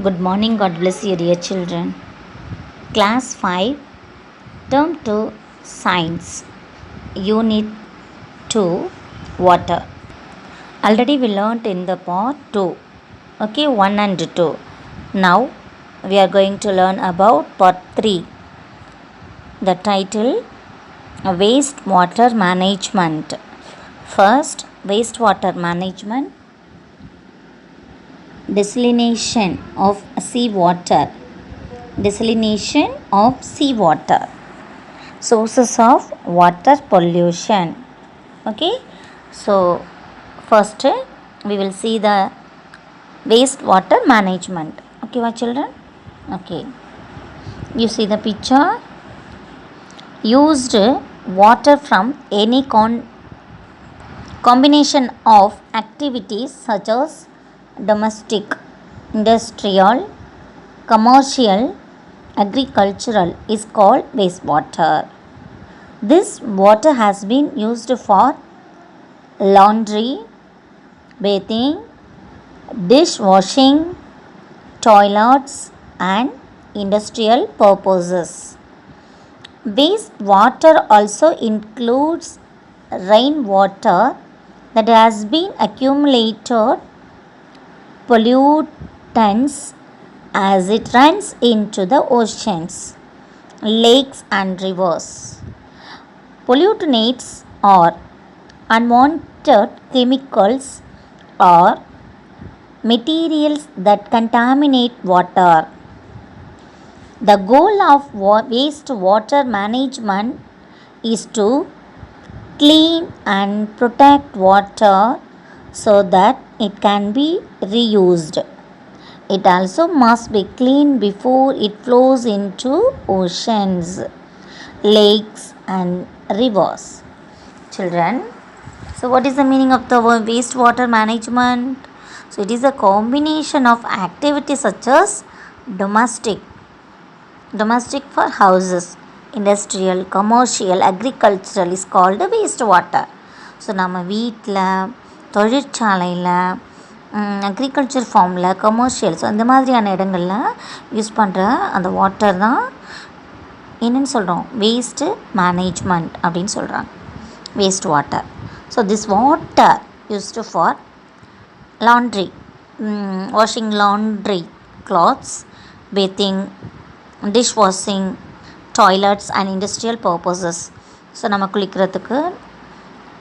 Good morning, God bless you, dear children. Class 5, Term 2, Science, Unit 2, Water. Already we learnt in the part 2, okay, 1 and 2. Now we are going to learn about part 3. The title, Wastewater Management. First, wastewater management. Desalination of seawater. Desalination of seawater. Sources of water pollution. Okay, so first we will see the wastewater management. Okay, my children. Okay, you see the picture. Used water from any combination of activities such as domestic, industrial, commercial, agricultural is called wastewater. This water has been used for laundry, bathing, dishwashing, toilets and industrial purposes. Wastewater also includes rainwater that has been accumulated pollutants as it runs into the oceans, lakes and rivers. Pollutants are unwanted chemicals or materials that contaminate water. The goal of wastewater management is to clean and protect water so that it can be reused. It also must be cleaned before it flows into oceans, lakes and rivers. Children, so what is the meaning of the wastewater management? So it is a combination of activities such as domestic for houses, industrial, commercial, agricultural is called wastewater. So நம்ம வீட்டில், தொழிற்சாலையில், agriculture ஃபார்மில், commercial, so அந்த மாதிரியான இடங்களில் use பண்ணுற அந்த water தான் என்னென்னு சொல்கிறோம், வேஸ்ட்டு மேனேஜ்மெண்ட் அப்படின்னு சொல்கிறாங்க, waste water. So this water used for laundry, washing laundry clothes, bathing, dishwashing, toilets and industrial purposes. So நம்ம குளிக்கிறதுக்கு,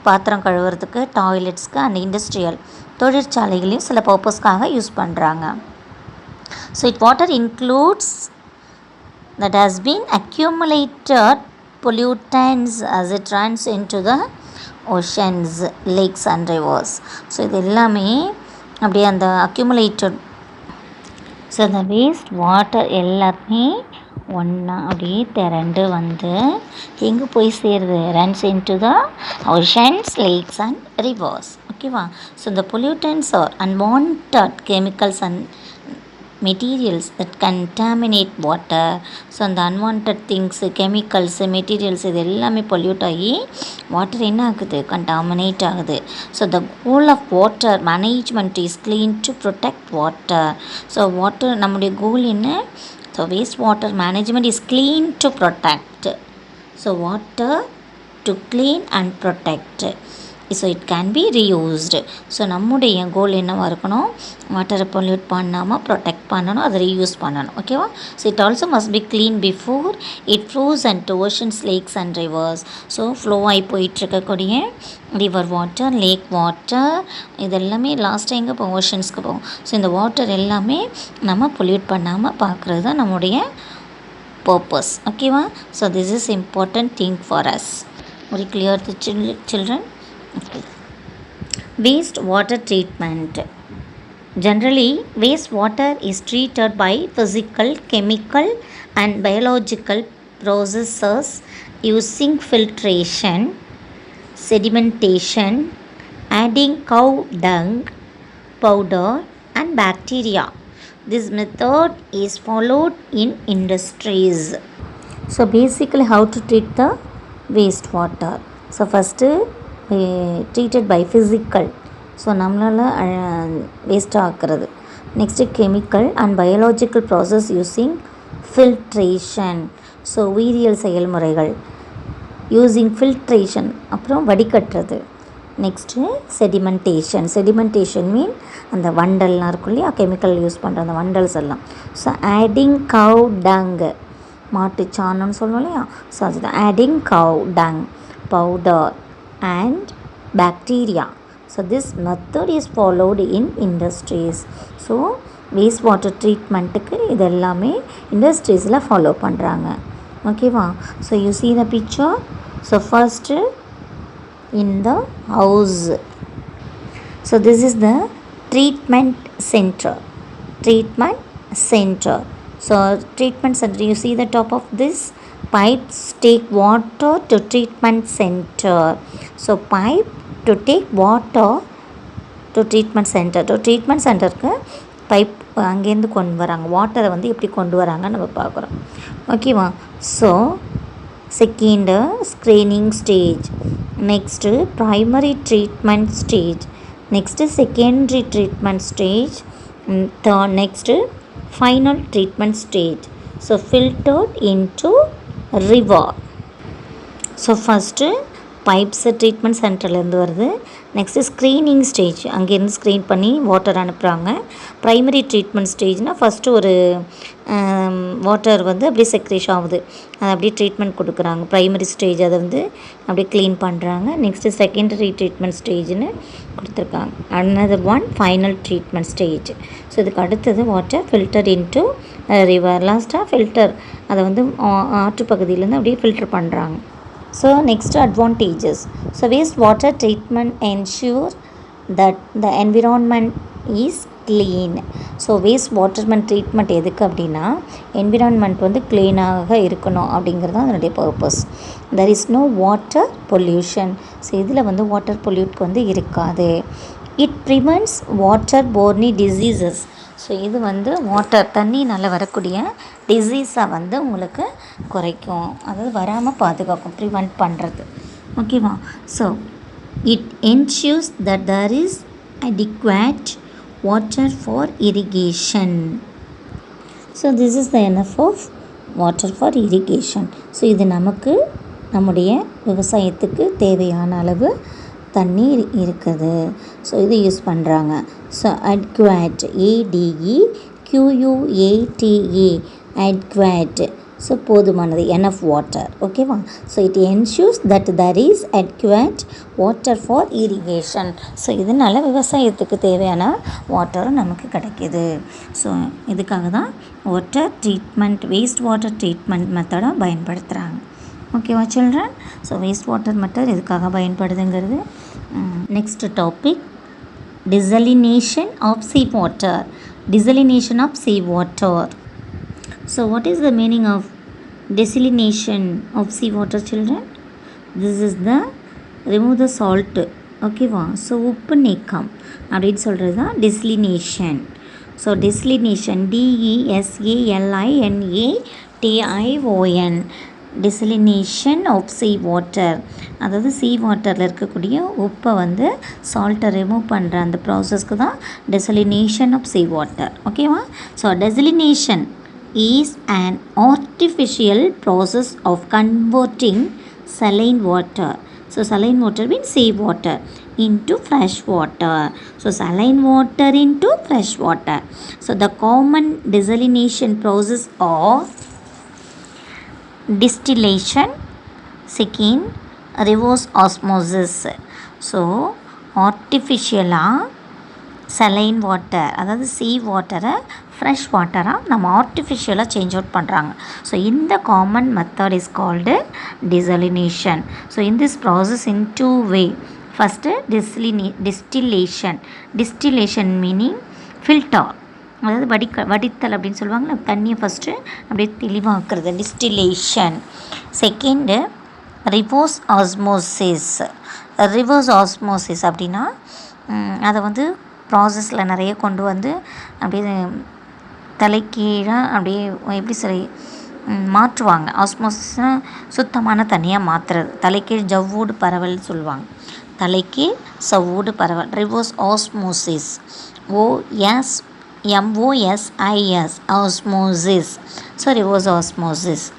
பாத்திரம் கழுவுறதுக்கு, டாய்லெட்ஸ்க்கு அண்ட் இண்டஸ்ட்ரியல் தொழிற்சாலைகளையும் சில பர்பஸ்க்காக யூஸ் பண்ணுறாங்க. So water includes that has been accumulated pollutants as it runs into the oceans, lakes and rivers. So இது எல்லாமே அப்படியே அந்த அக்யூமுலேட்டட், ஸோ அந்த வேஸ்ட் வாட்டர் எல்லாமே ஒன்றா அப்படியே திரண்டு வந்து எங்கே போய் சேருது, runs into the oceans, lakes and rivers. ஓகேவா? ஸோ இந்த pollutants are unwanted chemicals and materials that contaminate water. So அந்த அன்வான்ட் திங்ஸு, கெமிக்கல்ஸு, மெட்டீரியல்ஸ் இது எல்லாமே பொல்யூட் ஆகி வாட்டர் என்ன ஆகுது, கண்டாமினேட் ஆகுது. So the goal of water management is clean to protect water. So water நம்முடைய கோல் என்ன? So waste water management is clean to protect. So water to clean and protect. So it can be reused. So நம்முடைய கோல் என்னவாக இருக்கணும், வாட்டரை pollute பண்ணாமல் protect பண்ணணும், அதை reuse பண்ணணும். ஓகேவா? So it also must be clean before it flows and to oceans, lakes and rivers. So flow ஆகி போயிட்டுருக்கக்கூடிய ரிவர் வாட்டர், லேக் வாட்டர் இதெல்லாமே லாஸ்ட்டாக எங்கே போகும், ஓஷன்ஸ்க்கு போகும். ஸோ இந்த வாட்டர் எல்லாமே நம்ம பொல்யூட் பண்ணாமல் பார்க்குறது தான் நம்முடைய பர்பஸ். ஓகேவா? So this is important thing for us. ஒரு clear the children? Okay. Wastewater treatment. Generally, wastewater is treated by physical, chemical and biological processes using filtration, sedimentation, adding cow dung, powder and bacteria. This method is followed in industries. So basically how to treat the wastewater? So first treated by physical, so நம்மளால் waste ஆக்குறது, Next, chemical and biological process using filtration. So உயிரியல் செயல்முறைகள் using filtration, அப்புறம் வடிகட்டுறது. Next sedimentation மீன் அந்த வண்டல்லாம் இருக்கும் இல்லையா, chemical use பண்ணுற அந்த வண்டல்ஸ் எல்லாம். ஸோ ஆடிங் கவ் டங், மாட்டுச்சாணம்னு சொல்லுவோம் இல்லையா, ஸோ அதுதான் adding cow dung powder and bacteria. So this method is followed in industries. So waste water ட்ரீட்மெண்ட்டுக்கு இது எல்லாமே இண்டஸ்ட்ரீஸில் ஃபாலோ பண்ணுறாங்க. ஓகேவா? So you see the picture. So first in the house. So this is the treatment center. So treatment center, you see the top of this pipes take water to treatment center. So pipe to take water to treatment center. To treatment centerக்கு pipe அங்கேருந்து கொண்டு வராங்க, வாட்டரை வந்து எப்படி கொண்டு வராங்கன்னு நம்ம பார்க்குறோம். ஓகேவா? So second screening stage, next primary treatment stage, next secondary treatment stage, third next final treatment stage. So filtered into river. So first pipes treatment சென்டர்லேருந்து வருது. நெக்ஸ்ட்டு ஸ்க்ரீனிங் ஸ்டேஜ், அங்கேருந்து ஸ்க்ரீன் பண்ணி வாட்டர் அனுப்புகிறாங்க. ப்ரைமரி ட்ரீட்மெண்ட் ஸ்டேஜ்னால் first ஒரு water வந்து அப்படியே செக்ரேஷ் ஆகுது, அதை அப்படியே ட்ரீட்மெண்ட் கொடுக்குறாங்க. ப்ரைமரி ஸ்டேஜ் அதை வந்து அப்படியே க்ளீன் பண்ணுறாங்க. நெக்ஸ்ட்டு செகண்டரி ட்ரீட்மெண்ட் ஸ்டேஜ்னு கொடுத்துருக்காங்க. Another one final treatment stage. So இதுக்கு அடுத்தது வாட்டர் ஃபில்டர் இன்டு ரிவர். லாஸ்ட்டாக ஃபில்டர், அதை வந்து ஆற்று பகுதியிலேருந்து அப்படியே ஃபில்டர் பண்ணுறாங்க. So next advantages. So wastewater treatment ensure that the environment is clean. So waste வாட்டர்மெண்ட் ட்ரீட்மெண்ட் எதுக்கு அப்படின்னா என்விரான்மெண்ட் வந்து க்ளீனாக இருக்கணும் அப்படிங்கிறது தான் அதனுடைய purpose. There is no water pollution. So இதில் வந்து வாட்டர் பொல்யூட் வந்து இருக்காது. It prevents water borne diseases. So இது வந்து வாட்டர் தண்ணினால் வரக்கூடிய டிசீஸை வந்து உங்களுக்கு குறைக்கும், அதாவது வராமல் பாதுகாக்கும், ப்ரிவெண்ட் பண்ணுறது. ஓகேவா? So it ensures that there is adequate water for irrigation. So this is the enough of water for irrigation. So இது நமக்கு நம்முடைய விவசாயத்துக்கு தேவையான அளவு தண்ணீர் இருக்குது. ஸோ இது யூஸ் பண்ணுறாங்க. So adequate, ADEQUATE, adequate. So போதுமானது, enough water. ஓகேவா? So it ensures that there is adequate water for irrigation. So இதனால் விவசாயத்துக்கு தேவையான வாட்டரும் நமக்கு கிடைக்கிது. ஸோ இதுக்காக தான் water treatment, waste water treatment மெத்தடை பயன்படுத்துகிறாங்க. ஓகேவா children? So waste water method எதுக்காக பயன்படுதுங்கிறது. Next topic, desalination of sea water. Desalination of sea water. So what is the meaning of desalination of sea water, children? This is the remove the salt. ஓகேவா? So உப்பு நீக்கம் அப்படின்னு சொல்கிறது தான் desalination. So desalination, DESALINATION, desalination of sea water. அதாவது sea waterல இருக்கக்கூடிய உப்பை வந்து சால்ட்டை ரிமூவ் பண்ணுற அந்த ப்ராசஸ்க்கு தான் desalination of sea water. ஓகேவா? So desalination is an artificial process of converting saline water. So saline water means sea water into fresh water. So saline water into fresh water. So the common desalination process of distillation, second reverse osmosis. So artificial saline water, அதாவது sea water fresh வாட்டராக நம்ம ஆர்டிஃபிஷியலாக change out பண்ணுறாங்க. So இந்த common method is called desalination. So in this process in two way. First distillation meaning filter, அதாவது வடித்தல் அப்படின்னு சொல்லுவாங்கள்ல, தண்ணியை ஃபஸ்ட்டு அப்படியே தெளிவாக்குறது டிஸ்டிலேஷன். செகண்டு ரிவர்ஸ் ஆஸ்மோசிஸ் அப்படின்னா அதை வந்து ப்ராசஸில் நிறைய கொண்டு வந்து அப்படியே தலைக்கீழாக அப்படியே எப்படி சொல்லி மாற்றுவாங்க. ஆஸ்மோசிஸ்னால் சுத்தமான தண்ணியாக மாற்றுறது. தலைக்கீழ் ஜவ்வூடு பரவல் சொல்லுவாங்க, தலைக்கீழ் சவ்வூடு பரவல். Reverse osmosis, MOSIS, osmosis. So reverse osmosis.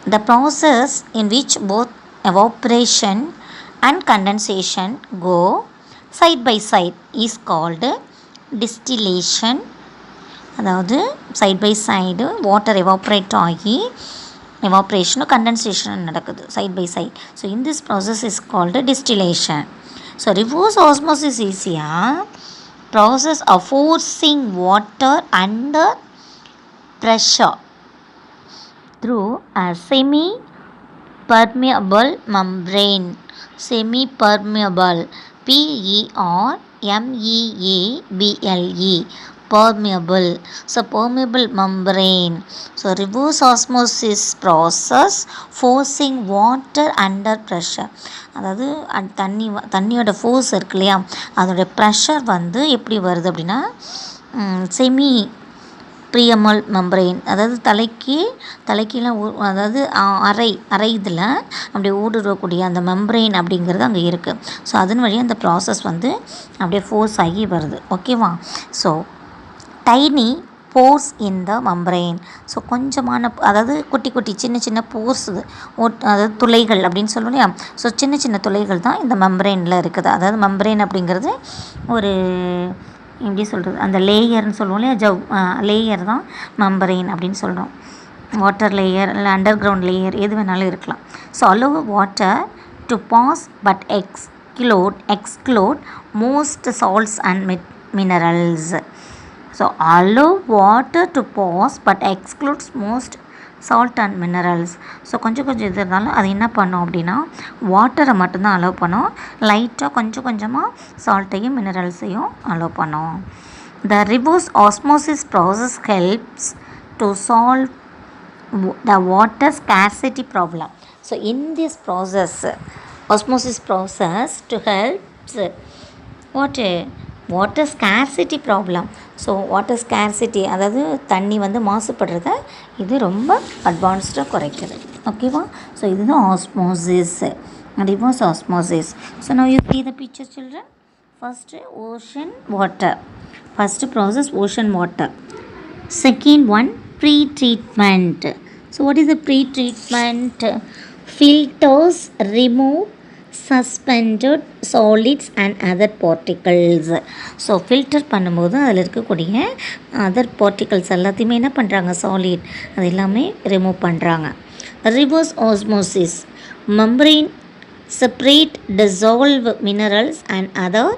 The process in which both evaporation and condensation go side by side is called distillation. அதாவது side by side water evaporate ஆகி எவாப்ரேஷனும் கண்டென்சேஷனும் நடக்குது side by side. So in this process is called distillation. So reverse osmosis ஈஸியாக process of forcing water under pressure through a semi-permeable membrane. Semi-permeable, PERMEABLE, permeable. So permeable membrane. So reverse osmosis process forcing water under pressure. அதாவது தண்ணியோட force இருக்கு இல்லையா, அதோடைய pressure வந்து எப்படி வருது அப்படின்னா செமி ப்ரியமல் மெம்பரெயின், அதாவது தலைக்கெலாம் அதாவது அரை இதில் அப்படியே ஊடுருவக்கூடிய அந்த மெம்பரெயின் அப்படிங்கிறது அங்கே இருக்குது. ஸோ அதன் வழியாக அந்த ப்ராசஸ் வந்து அப்படியே ஃபோர்ஸ் ஆகி வருது. ஓகேவா? ஸோ டைனி போர்ஸ் இன் த மெம்பரெயின். ஸோ கொஞ்சமான அதாவது குட்டி குட்டி சின்ன சின்ன போர்ஸ், அதாவது துளைகள் அப்படின்னு சொல்லுவோம் இல்லையா. ஸோ சின்ன சின்ன துளைகள் தான் இந்த மெம்பரெயினில் இருக்குது. அதாவது மெம்பரெயின் அப்படிங்கிறது ஒரு எப்படி சொல்கிறது, அந்த லேயர்னு சொல்லுவோம் இல்லையா, லேயர் தான் மெம்பரெயின் அப்படின்னு சொல்கிறோம். வாட்டர் லேயர் இல்லை அண்டர் கிரவுண்ட் லேயர் எது வேணாலும் இருக்கலாம். So allow water to pass but exclude most salts and minerals. So allow water to pass but excludes most salt and minerals. So கொஞ்சம் இது இருந்தாலும் அது என்ன பண்ணும் அப்படின்னா வாட்டரை மட்டும்தான் அலோவ் பண்ணும், லைட்டாக கொஞ்சமாக சால்ட்டையும் மினரல்ஸையும் அலோவ் பண்ணும். The reverse osmosis process helps to solve the water scarcity problem. So in this process, osmosis process to help water scarcity problem. So water scarcity அதாவது தண்ணி வந்து மாசுபடுறத இது ரொம்ப அட்வான்ஸ்டாக குறைக்குது. ஓகேவா? ஸோ இதுதான் osmosis, reverse osmosis. So now you see the picture children. First ocean water. First process ocean water. Second one pre-treatment. So what is the pre-treatment? Filters remove suspended solids and other particles. So filter பண்ணும்போது அதில் இருக்கக்கூடிய other particles எல்லாத்தையுமே என்ன பண்ணுறாங்க, solid அது எல்லாமே remove பண்ணுறாங்க. Reverse osmosis, membrane separate dissolve minerals and other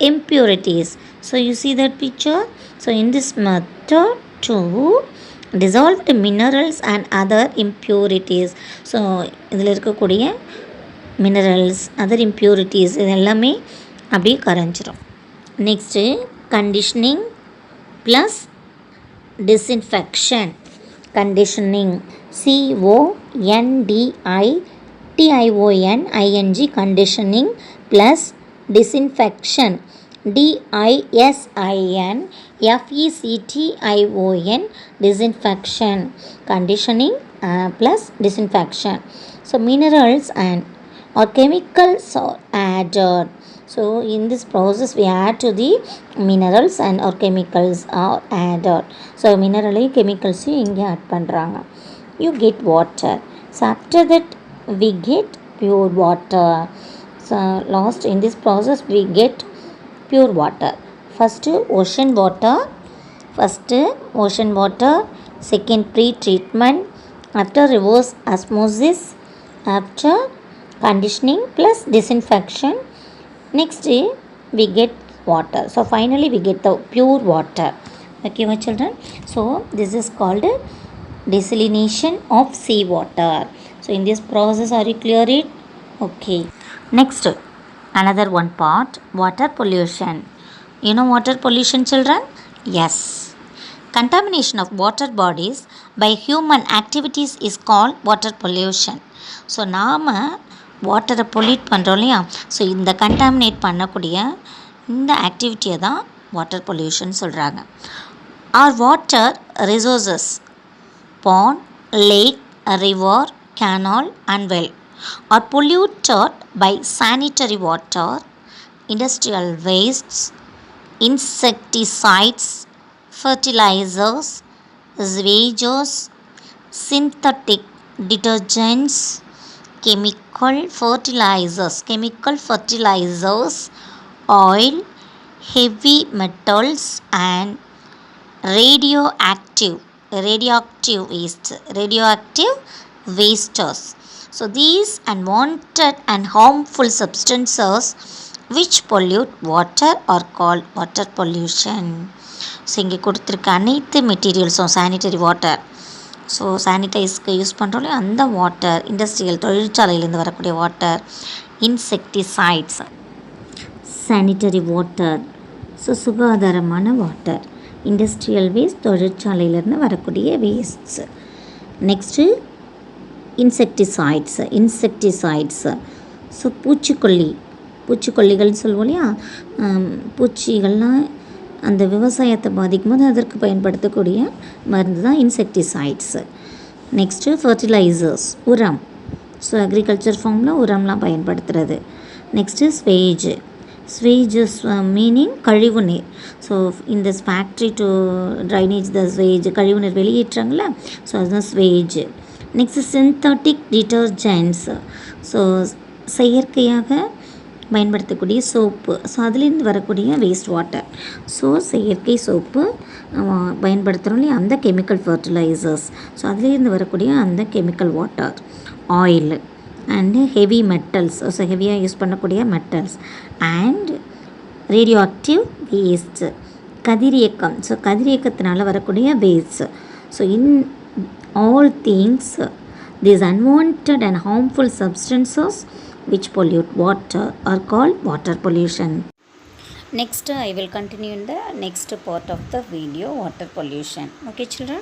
impurities. So you see that picture. So in this method to dissolved minerals and other impurities. So இதில் இருக்கக்கூடிய மினரல்ஸ் அதர் இம்ப்யூரிட்டிஸ் இது எல்லாமே அப்படியே கரைஞ்சிரும். Next conditioning plus disinfection. Conditioning CONDITIONING conditioning plus disinfection DISINFECTION disinfection. Conditioning plus disinfection. So minerals and or chemicals are added. So in this process we add to the minerals and or chemicals are added. So mineral chemicals இங்கே add பண்ணுறாங்க. You get water. So after that we get pure water. So last in this process we get pure water. First ocean water, second pre-treatment, after reverse osmosis, after conditioning plus disinfection, next we get water. So finally we get the pure water. Okay my children, so this is called desalination of sea water. So in this process are you clear it? Okay, next another one part, water pollution. You know water pollution children? Yes, contamination of water bodies by human activities is called water pollution. So நாம் வாட்டரை pollute பண்ணுறோம் இல்லையா, so இந்த contaminate பண்ணக்கூடிய இந்த ஆக்டிவிட்டியை தான் water pollution சொல்கிறாங்க. Or water resources pond, lake, river, canal and well are polluted by sanitary water, industrial wastes, insecticides, fertilizers, sewage, synthetic detergents, chemical fertilizers, oil, heavy metals, and radioactive radioactive wastes. So these unwanted and harmful substances which pollute water are called water pollution. So இங்கே கொடுத்துருக்க அனைத்து மெட்டீரியல்ஸும் sanitary water, so சானிடைஸ்க்கு use பண்ணுறோம் அந்த water, industrial தொழிற்சாலையிலேருந்து வரக்கூடிய water, insecticides, sanitary water, so சுகாதாரமான water, industrial waste தொழிற்சாலையிலேருந்து வரக்கூடிய wastes. Next insecticides, so பூச்சிக்கொல்லிகள்னு சொல்லுவோம் இல்லையா, பூச்சிகள்லாம் அந்த விவசாயத்தை பாதிக்கும் போது அதற்கு பயன்படுத்தக்கூடிய மருந்து தான் இன்செக்டிசைட்ஸு. நெக்ஸ்ட்டு ஃபர்டிலைசர்ஸ், உரம், ஸோ அக்ரிகல்ச்சர் ஃபார்மில் உரம்லாம் பயன்படுத்துகிறது. நெக்ஸ்ட்டு ஸ்வேஜஸ் மீனிங் கழிவு நீர். ஸோ இந்த factory to drainage the sewage, கழிவு நீர் வெளியேற்றாங்களே, ஸோ அதுதான் sewage. Next synthetic detergents, so செயற்கையாக பயன்படுத்தக்கூடிய சோப்பு, ஸோ அதுலேருந்து வரக்கூடிய வேஸ்ட் வாட்டர். ஸோ செயற்கை சோப்பு பயன்படுத்துகிறோம் இல்லையா, அந்த கெமிக்கல் ஃபர்டிலைசர்ஸ், ஸோ அதுலேருந்து வரக்கூடிய அந்த chemical water. Oil and heavy metals, so ஹெவியாக யூஸ் பண்ணக்கூடிய metals. And radioactive waste, கதிரியக்கம், ஸோ கதிரியக்கத்தினால வரக்கூடிய wastes. So in all things, these unwanted and harmful substances which pollute water are called water pollution. Next I will continue in the next part of the video, water pollution. Okay children.